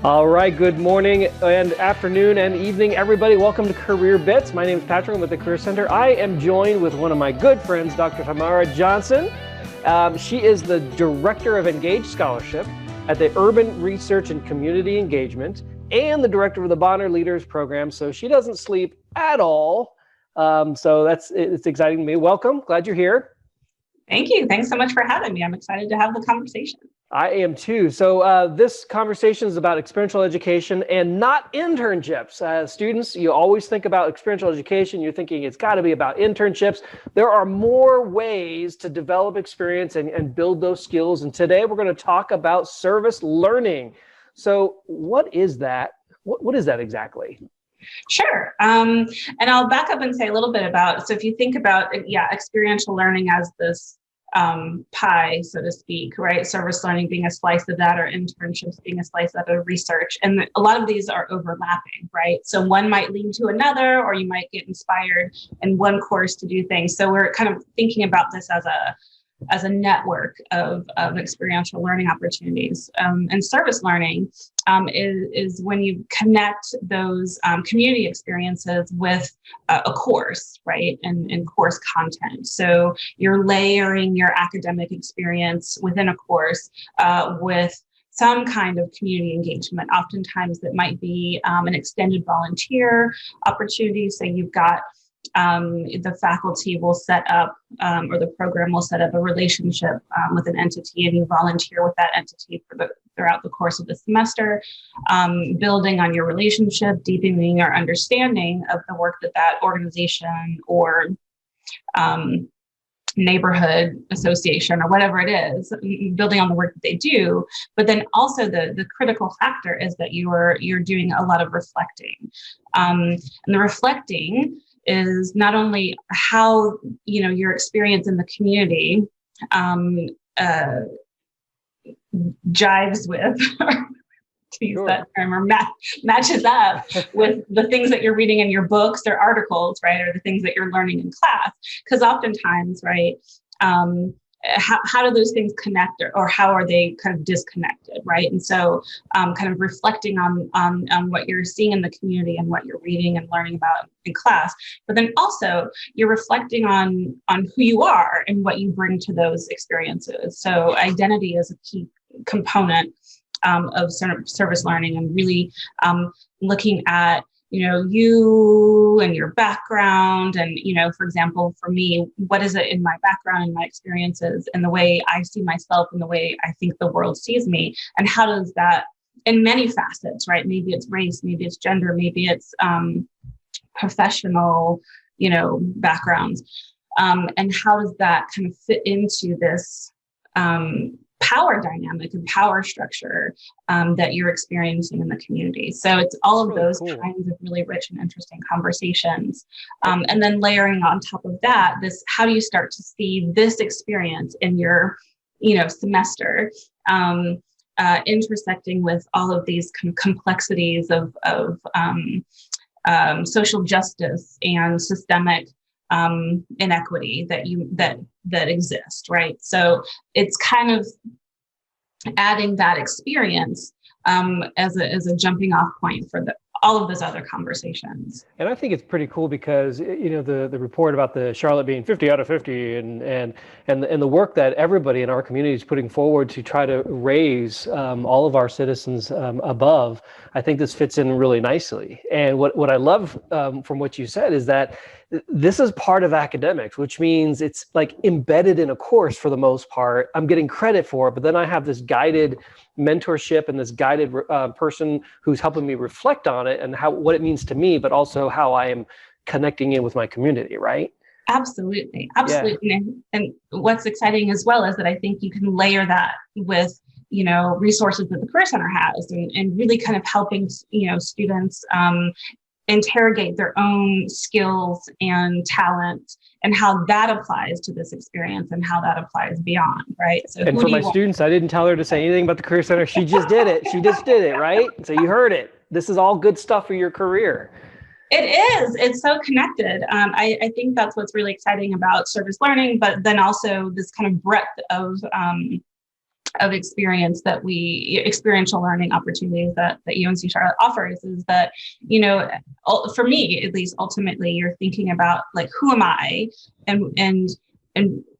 All right, good morning and afternoon and evening, everybody. Welcome to Career Bits. My name is Patrick. I'm with the Career Center. I am joined with one of my good friends, Dr. Tamara Johnson. She is the Director of Engaged Scholarship at the Urban Research and Community Engagement and the Director of the Bonner Leaders Program. So she doesn't sleep at all. So it's exciting to me. Welcome. Glad you're here. Thank you. Thanks so much for having me. I'm excited to have the conversation. I am too. So this conversation is about experiential education and not internships. Students, you always think about experiential education. You're thinking it's got to be about internships. There are more ways to develop experience and build those skills. And today we're going to talk about service learning. So what is that? What is that exactly? Sure. And I'll back up and say a little bit about, so if you think about, experiential learning as this pie, so to speak, right? Service learning being a slice of that, or internships being a slice of it, research. And a lot of these are overlapping, right? So one might lead to another, or you might get inspired in one course to do things. So we're kind of thinking about this as a network of experiential learning opportunities. And service learning is when you connect those community experiences with a course, right? And course content. So you're layering your academic experience within a course with some kind of community engagement. Oftentimes that might be an extended volunteer opportunity. So you've got the faculty will set up, or the program will set up a relationship with an entity, and you volunteer with that entity throughout the course of the semester, building on your relationship, deepening your understanding of the work that organization or neighborhood association or whatever it is, building on the work that they do. But then also the critical factor is that you're doing a lot of reflecting. And the reflecting is not only how, your experience in the community jives with, to use that term, or matches up with the things that you're reading in your books or articles, right? Or the things that you're learning in class. Because oftentimes, right, how do those things connect, or how are they kind of disconnected, right? And so kind of reflecting on what you're seeing in the community and what you're reading and learning about in class, but then also you're reflecting on who you are and what you bring to those experiences. So identity is a key component of service learning, and really looking at you and your background. And, for example, for me, what is it in my background and my experiences and the way I see myself and the way I think the world sees me? And how does that, in many facets, right? Maybe it's race, maybe it's gender, maybe it's professional, backgrounds. And how does that kind of fit into this power dynamic and power structure that you're experiencing in the community? So it's all of those kinds of really rich and interesting conversations. And then layering on top of that, how do you start to see this experience in your, semester, intersecting with all of these complexities of social justice and systemic inequity that exist, right? So it's kind of adding that experience as a jumping off point for all of those other conversations. And I think it's pretty cool because the report about the Charlotte being 50 out of 50 and the work that everybody in our community is putting forward to try to raise all of our citizens above. I think this fits in really nicely. And what I love from what you said is that this is part of academics, which means it's like embedded in a course for the most part. I'm getting credit for it, but then I have this guided mentorship and this guided person who's helping me reflect on it and what it means to me, but also how I am connecting in with my community, right? Absolutely. Yeah. And what's exciting as well is that I think you can layer that with resources that the Career Center has, and really kind of helping students interrogate their own skills and talent and how that applies to this experience and how that applies beyond, right? So, and for my students, I didn't tell her to say anything about the Career Center. She just did it. She just did it, right? So you heard it. This is all good stuff for your career. It is. It's so connected. I think that's what's really exciting about service learning, but then also this kind of breadth of experiential learning opportunities that UNC Charlotte offers is that, for me, at least, ultimately, you're thinking about like, who am I, and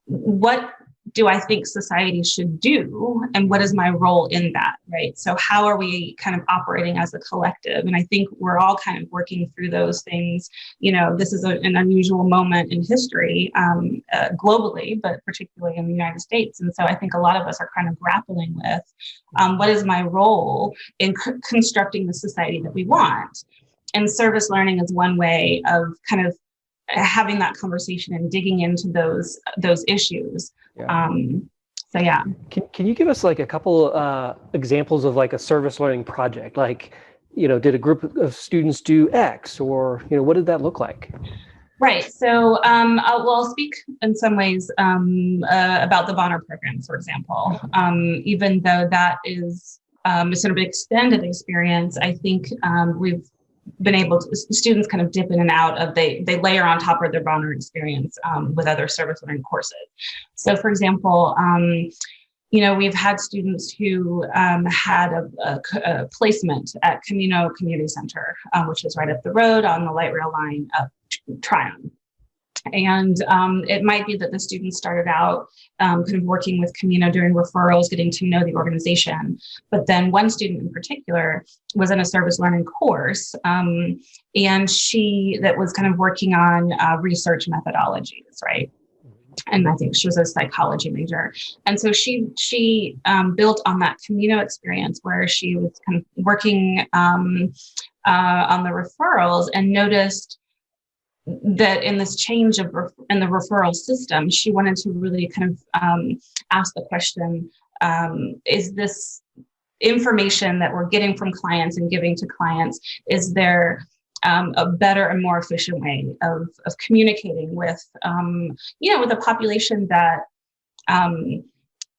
what do I think society should do, and what is my role in that, right? So how are we kind of operating as a collective? And I think we're all kind of working through those things. This is an unusual moment in history, globally, but particularly in the United States. And so I think a lot of us are kind of grappling with what is my role in constructing the society that we want? And service learning is one way of kind of having that conversation and digging into those issues. Yeah. So yeah. Can you give us like a couple examples of like a service learning project? Like, did a group of students do X, or what did that look like? Right. So I'll speak in some ways about the Bonner program, for example. Even though that is a sort of extended experience, I think we've been able to, students kind of dip in and out of, they layer on top of their Bonner experience with other service learning courses. So for example, we've had students who had a placement at Camino Community Center, which is right up the road on the light rail line of Tryon. And it might be that the students started out kind of working with Camino, doing referrals, getting to know the organization. But then one student in particular was in a service learning course, and that was kind of working on research methodologies, right? And I think she was a psychology major. And so she built on that Camino experience where she was kind of working on the referrals, and noticed that in this change in the referral system, she wanted to really kind of ask the question, is this information that we're getting from clients and giving to clients, is there a better and more efficient way of communicating with, with a population that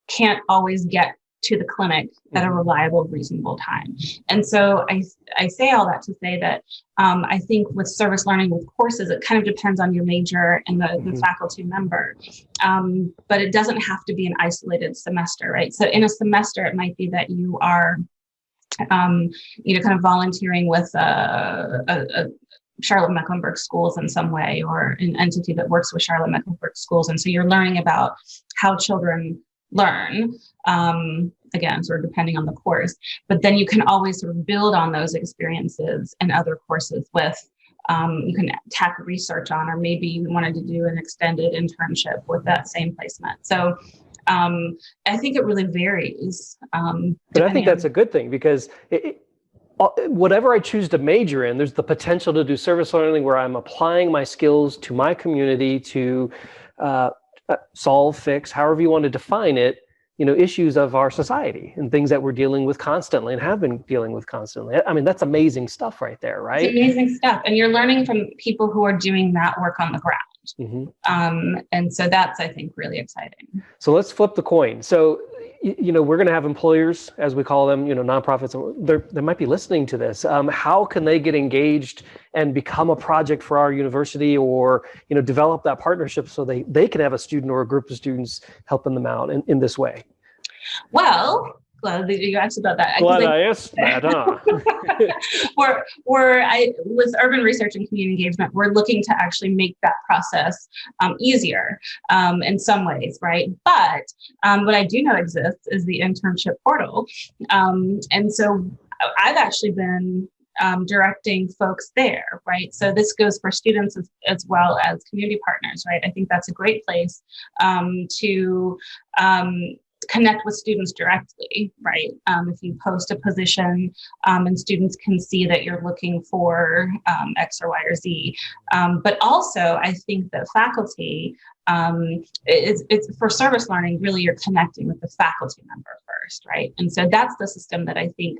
can't always get to the clinic at a reliable, reasonable time? And so I say all that to say that I think with service learning with courses, it kind of depends on your major and the faculty member, but it doesn't have to be an isolated semester, right? So in a semester, it might be that you are, kind of volunteering with a Charlotte-Mecklenburg schools in some way, or an entity that works with Charlotte-Mecklenburg schools. And so you're learning about how children learn, again, sort of depending on the course, but then you can always sort of build on those experiences and other courses with, you can tack research on, or maybe you wanted to do an extended internship with that same placement. So I think it really varies. But I think that's a good thing, because whatever I choose to major in, there's the potential to do service learning where I'm applying my skills to my community to solve, fix, however you want to define it, issues of our society and things that we're dealing with constantly and have been dealing with constantly. I mean, that's amazing stuff right there, right? It's amazing stuff. And you're learning from people who are doing that work on the ground. And so that's, I think, really exciting. So let's flip the coin. So, we're going to have employers, as we call them, nonprofits. They might be listening to this. How can they get engaged and become a project for our university, or, develop that partnership so they can have a student or a group of students helping them out in this way? Well, glad that you asked about that. Glad I asked that, huh? With urban research and community engagement, we're looking to actually make that process easier in some ways, right? But what I do know exists is the Internship Portal. And so I've actually been directing folks there, right? So this goes for students as well as community partners, right? I think that's a great place to connect with students directly, right? If you post a position and students can see that you're looking for X or Y or Z. But also, I think that faculty, it's for service learning, really you're connecting with the faculty member first, right? And so that's the system that I think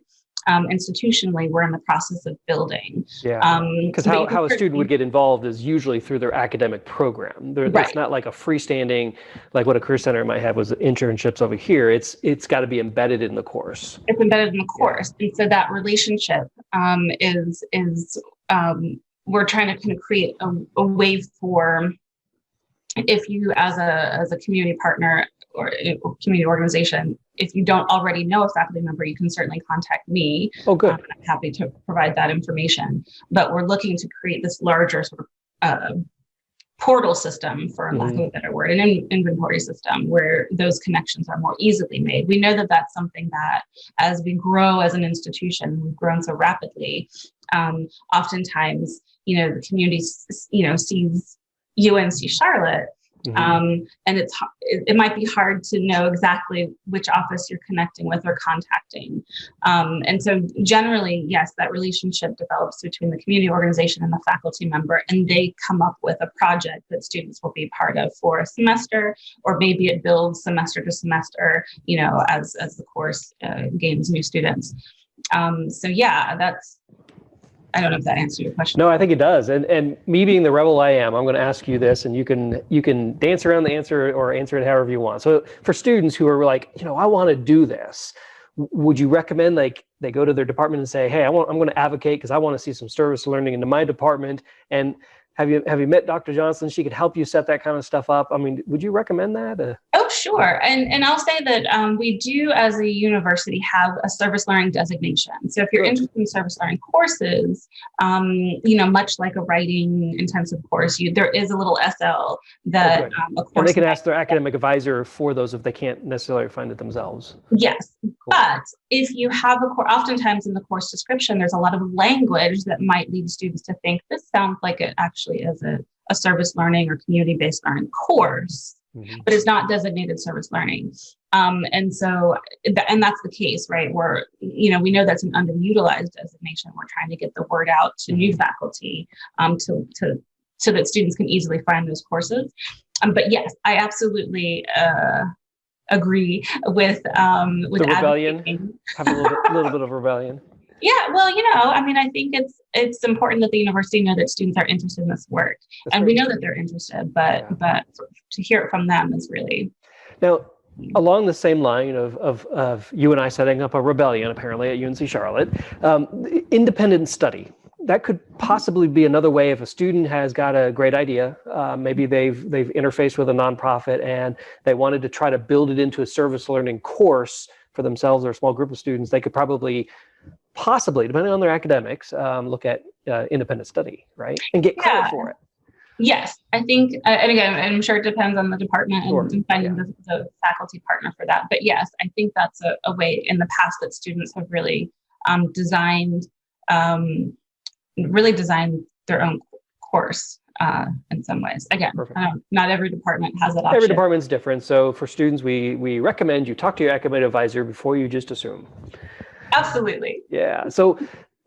institutionally we're in the process of building. Yeah, because how a student would get involved is usually through their academic program. It's not like a freestanding, like what a career center might have was internships over here. It's got to be embedded in the course. It's embedded in the course. And so that relationship is we're trying to kind of create a way for, if you as a community partner or community organization, if you don't already know a faculty member, you can certainly contact me. Oh, good. I'm happy to provide that information. But we're looking to create this larger sort of portal system, for lack of a better word, an inventory system where those connections are more easily made. We know that that's something that, as we grow as an institution, we've grown so rapidly. Oftentimes, the community, sees UNC Charlotte, and it might be hard to know exactly which office you're connecting with or contacting. And so generally, yes, that relationship develops between the community organization and the faculty member, and they come up with a project that students will be part of for a semester, or maybe it builds semester to semester, as the course gains new students. So yeah, I don't know if that answered your question. No, I think it does. And me being the rebel I am, I'm going to ask you this, and you can dance around the answer or answer it however you want. So for students who are like, I want to do this, would you recommend they go to their department and say, hey, I'm going to advocate because I want to see some service learning into my department? And have you met Dr. Johnson? She could help you set that kind of stuff up. I mean, would you recommend that? Oh, sure. And I'll say that we do, as a university, have a service learning designation. So if you're interested in service learning courses, much like a writing intensive course, there is a little SL that a course. And they can ask their academic advisor for those if they can't necessarily find it themselves. Yes. Cool. But if you have oftentimes in the course description, there's a lot of language that might lead students to think this sounds like it actually is a service learning or community-based learning course, but it's not designated service learning. And that's the case, right? Where, we know that's an underutilized designation. We're trying to get the word out to new faculty so that students can easily find those courses. But yes, I absolutely agree with the rebellion. Have a little bit of rebellion. Yeah, well, I think it's important that the university know that students are interested in this work, and we know that they're interested, but to hear it from them is really. Now, along the same line of you and I setting up a rebellion, apparently at UNC Charlotte, independent study. That could possibly be another way if a student has got a great idea. Maybe they've interfaced with a nonprofit and they wanted to try to build it into a service learning course for themselves or a small group of students. They could possibly, depending on their academics, look at independent study, right? And get credit for it. Yes, I think, and again, I'm sure it depends on the department and finding the faculty partner for that. But yes, I think that's a way in the past that students have really designed their own course in some ways. Again, not every department has that option. Every department's different. So for students, we recommend you talk to your academic advisor before you just assume. Absolutely. Yeah. So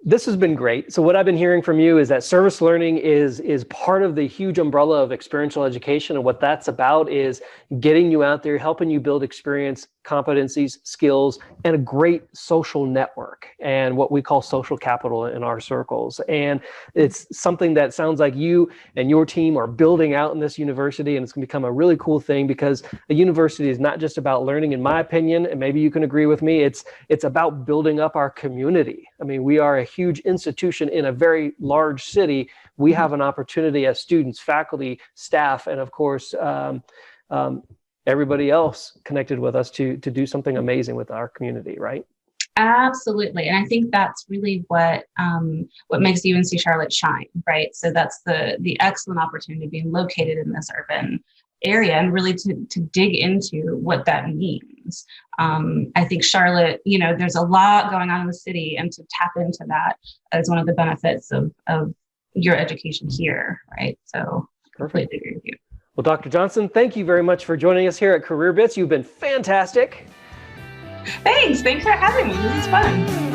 this has been great. So what I've been hearing from you is that service learning is part of the huge umbrella of experiential education. And what that's about is getting you out there, helping you build experience, competencies, skills, and a great social network and what we call social capital in our circles. And it's something that sounds like you and your team are building out in this university, and it's going to become a really cool thing because a university is not just about learning, in my opinion, and maybe you can agree with me, it's about building up our community. I mean, we are a huge institution in a very large city. We have an opportunity as students, faculty, staff, and of course, everybody else connected with us to do something amazing with our community, right? Absolutely. And I think that's really what makes UNC Charlotte shine, right? So that's the excellent opportunity being located in this urban area and really to dig into what that means. I think Charlotte, there's a lot going on in the city, and to tap into that is one of the benefits of your education here, right? So completely agree with you. Well, Dr. Johnson, thank you very much for joining us here at Career Bits. You've been fantastic. Thanks for having me. This is fun.